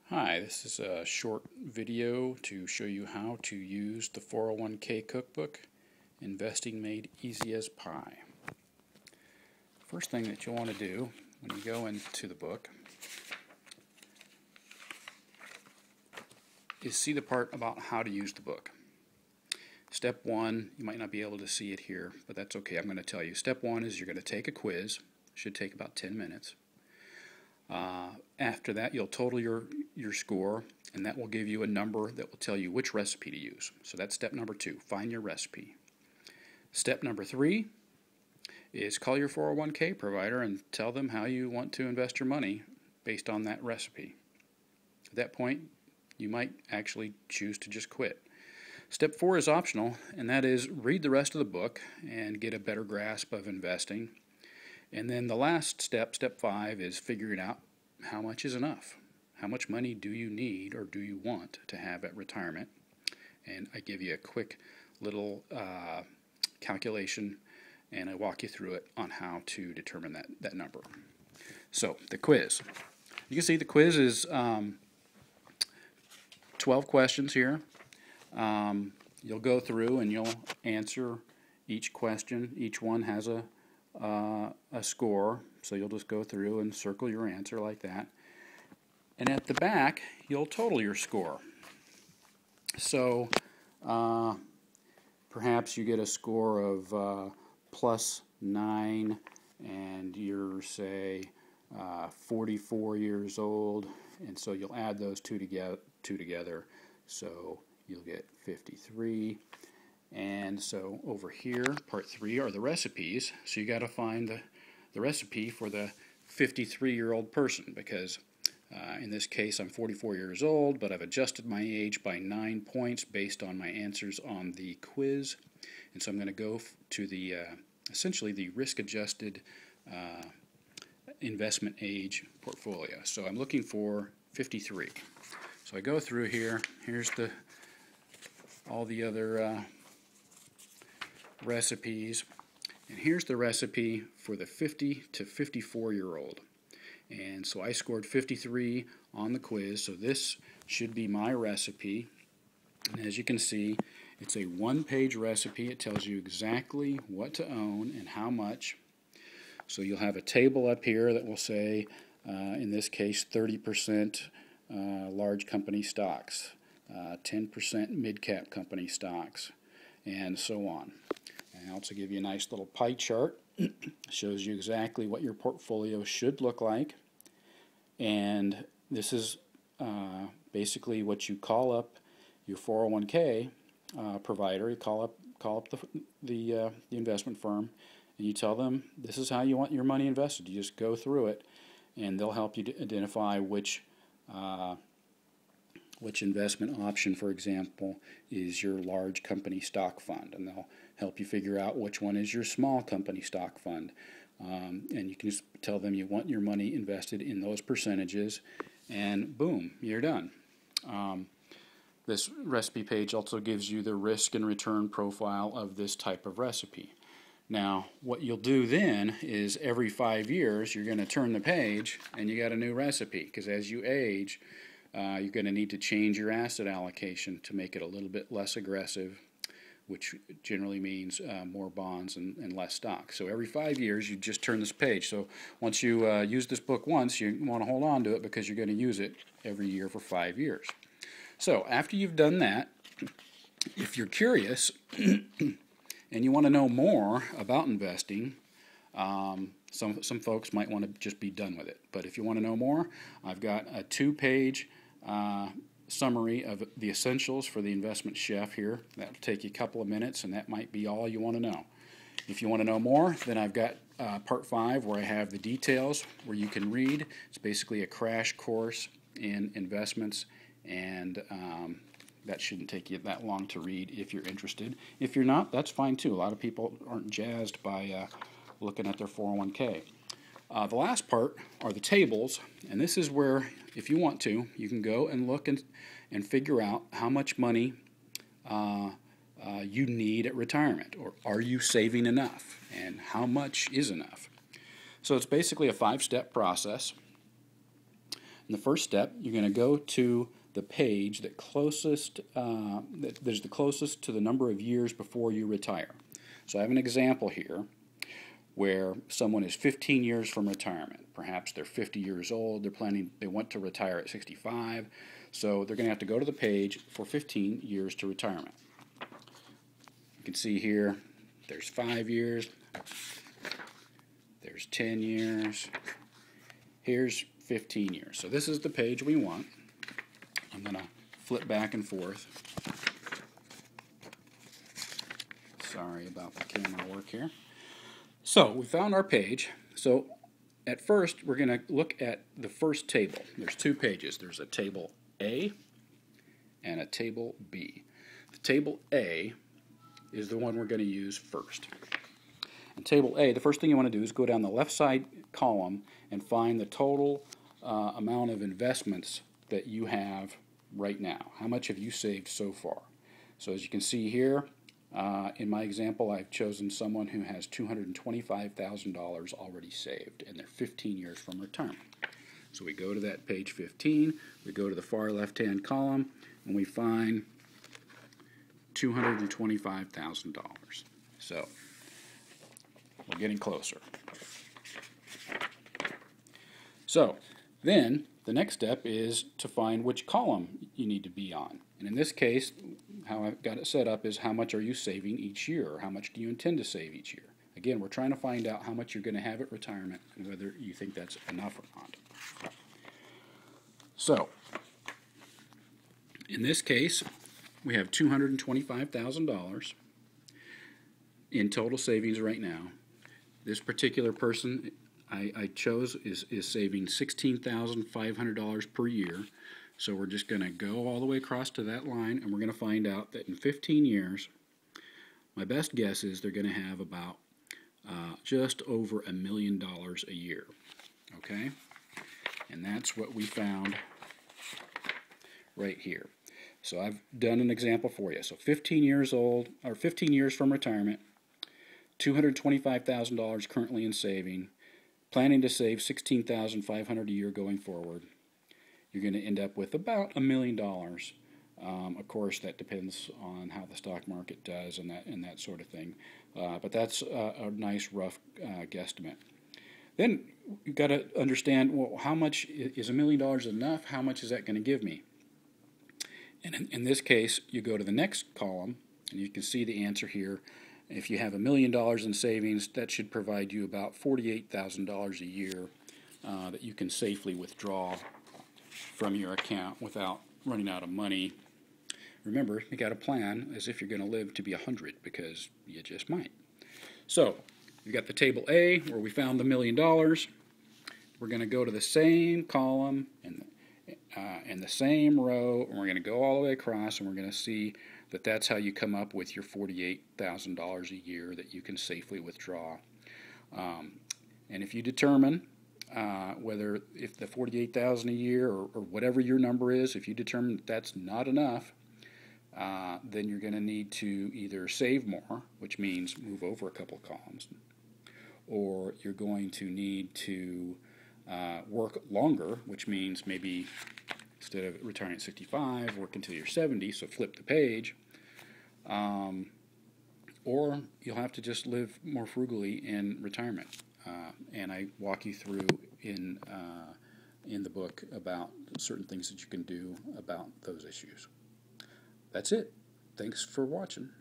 Hi, this is a short video to show you how to use the 401k cookbook, Investing Made Easy as Pie. First thing that you'll want to do when you go into the book is see the part about how to use the book. Step one, you might not be able to see it here, but that's okay. I'm going to tell you. Step one is you're going to take a quiz. It should take about 10 minutes. After that, you'll total your score, and that will give you a number that will tell you which recipe to use. So that's step number 2, find your recipe. Step number 3 is call your 401k provider and tell them how you want to invest your money based on that recipe. At that point, you might actually choose to just quit. Step 4 is optional, and that is read the rest of the book and get a better grasp of investing. And then the last step, step 5, is figuring out how much is enough. How much money do you need or do you want to have at retirement? And I give you a quick little calculation, and I walk you through it on how to determine that number. So the quiz. You can see the quiz is 12 questions here. You'll go through and you'll answer each question. Each one has a score, so you'll just go through and circle your answer like that. And at the back, you'll total your score. So perhaps you get a score of plus 9, and you're, say, 44 years old, and so you'll add those two together, so you'll get 53. And so over here, part 3 are the recipes. So you got to find the recipe for the 53-year-old person, because in this case I'm 44 years old, but I've adjusted my age by 9 points based on my answers on the quiz. And so I'm going to go to the essentially the risk-adjusted investment age portfolio. So I'm looking for 53. So I go through here. Here's all the other recipes, and here's the recipe for the 50 to 54-year-old. And so I scored 53 on the quiz, so this should be my recipe. And as you can see, it's a one-page recipe. It tells you exactly what to own and how much. So you'll have a table up here that will say, in this case, 30% large company stocks, 10% mid-cap company stocks, and so on. And I also give you a nice little pie chart. Shows you exactly what your portfolio should look like. And this is basically what you call up your 401k provider. You call up the investment firm, and you tell them this is how you want your money invested. You just go through it, and they'll help you to identify which investment option, for example, is your large company stock fund, and they'll help you figure out which one is your small company stock fund. And you can just tell them you want your money invested in those percentages, and boom, you're done. This recipe page also gives you the risk and return profile of this type of recipe. Now, what you'll do then is every 5 years you're going to turn the page and you got a new recipe, because as you age, you're going to need to change your asset allocation to make it a little bit less aggressive, which generally means more bonds and less stock. So every 5 years, you just turn this page. So once you use this book once, you want to hold on to it because you're going to use it every year for 5 years. So after you've done that, if you're curious and you want to know more about investing, some folks might want to just be done with it. But if you want to know more, I've got a 2-page summary of the essentials for the investment chef here. That will take you a couple of minutes, and that might be all you want to know. If you want to know more, then I've got part 5 where I have the details where you can read. It's basically a crash course in investments, and that shouldn't take you that long to read if you're interested. If you're not, that's fine too. A lot of people aren't jazzed by looking at their 401k. The last part are the tables, and this is where, if you want to, you can go and look and figure out how much money you need at retirement, or are you saving enough, and how much is enough. So it's basically a 5-step process. In the first step, you're going to go to the page that is the closest to the number of years before you retire. So I have an example here where someone is 15 years from retirement. Perhaps they're 50 years old, they want to retire at 65, so they're going to have to go to the page for 15 years to retirement. You can see here, there's 5 years, there's 10 years, here's 15 years. So this is the page we want. I'm going to flip back and forth. Sorry about the camera work here. So we found our page. So at first we're going to look at the first table. There's two pages. There's a table A and a table B. The table A is the one we're going to use first. In table A, the first thing you want to do is go down the left side column and find the total amount of investments that you have right now. How much have you saved so far? So as you can see here, in my example, I've chosen someone who has $225,000 already saved, and they're 15 years from retirement. So we go to that page 15, we go to the far left-hand column, and we find $225,000. So we're getting closer. So then the next step is to find which column you need to be on. And in this case, how I've got it set up is how much are you saving each year, or how much do you intend to save each year. Again, we're trying to find out how much you're going to have at retirement and whether you think that's enough or not. So, in this case, we have $225,000 in total savings right now. This particular person I chose is saving $16,500 per year. So we're just going to go all the way across to that line, and we're going to find out that in 15 years, my best guess is they're going to have about just over $1 million a year. Okay? And that's what we found right here. So I've done an example for you. So 15 years old, or 15 years from retirement, $225,000 currently in saving, planning to save $16,500 a year going forward. You're going to end up with about $1 million. Of course, that depends on how the stock market does and that sort of thing. But that's a nice rough guesstimate. Then you've got to understand, well, how much is $1 million enough? How much is that going to give me? And in this case, you go to the next column, and you can see the answer here. If you have $1 million in savings, that should provide you about $48,000 a year that you can safely withdraw from your account without running out of money. Remember, you got to plan as if you're going to live to be 100, because you just might. So you've got the table A where we found the $1 million. We're going to go to the same column and the same row, and we're going to go all the way across, and we're going to see that that's how you come up with your $48,000 a year that you can safely withdraw. And if you determine whether if the $48,000 a year or whatever your number is, if you determine that that's not enough, then you're going to need to either save more, which means move over a couple of columns, or you're going to need to work longer, which means maybe instead of retiring at 65, work until you're 70, so flip the page. Or you'll have to just live more frugally in retirement. And I walk you through in the book about certain things that you can do about those issues. That's it. Thanks for watching.